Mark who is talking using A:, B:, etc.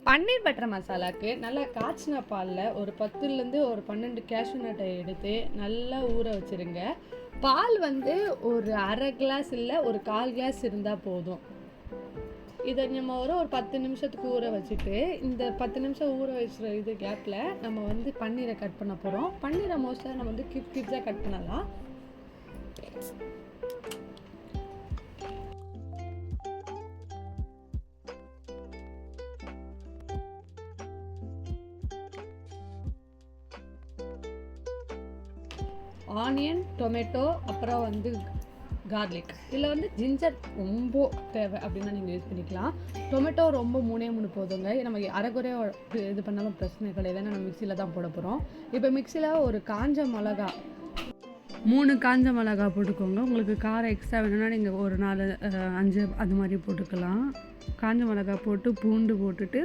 A: பன்னீர் butter மசாலாவுக்கு நல்லா காய்ச்சின பாலில் ஒரு 10லேருந்து ஒரு 12 கேஷ்யூ நட்டை எடுத்து நல்லா ஊற வச்சுருங்க. பால் வந்து ஒரு அரை கிளாஸ் இல்லை ஒரு 1/4 கிளாஸ் இருந்தால் போதும். இதை நம்ம ஒரு 10 நிமிஷத்துக்கு ஊற வச்சுட்டு, இந்த 10 நிமிஷம் ஊற வச்சுற இது கேப்பில் நம்ம வந்து பன்னீரை கட் பண்ண போகிறோம். பன்னீரை மோஸ்ட்டாக நம்ம வந்து கிப்ஸாக கட் பண்ணலாம். ஆனியன், டொமேட்டோ, அப்புறம் வந்து கார்லிக். இதில் வந்து ஜிஞ்சர் ரொம்ப தேவை அப்படின்னா நீங்கள் யூஸ் பண்ணிக்கலாம். டொமேட்டோ ரொம்ப 3 போதுங்க. நம்ம அரைக்குறையாக இது பண்ணாலும் பிரச்சனை கிடையாது, ஏன்னா நம்ம மிக்சியில் தான் போட போகிறோம். இப்போ மிக்சியில் ஒரு காஞ்ச மிளகா 3 காஞ்ச மிளகா போட்டுக்கோங்க. உங்களுக்கு காரம் எக்ஸ்ட்ரா வேணும்னா நீங்கள் ஒரு 4 5 அது மாதிரி போட்டுக்கலாம். காஞ்ச மிளகா போட்டு பூண்டு போட்டுட்டு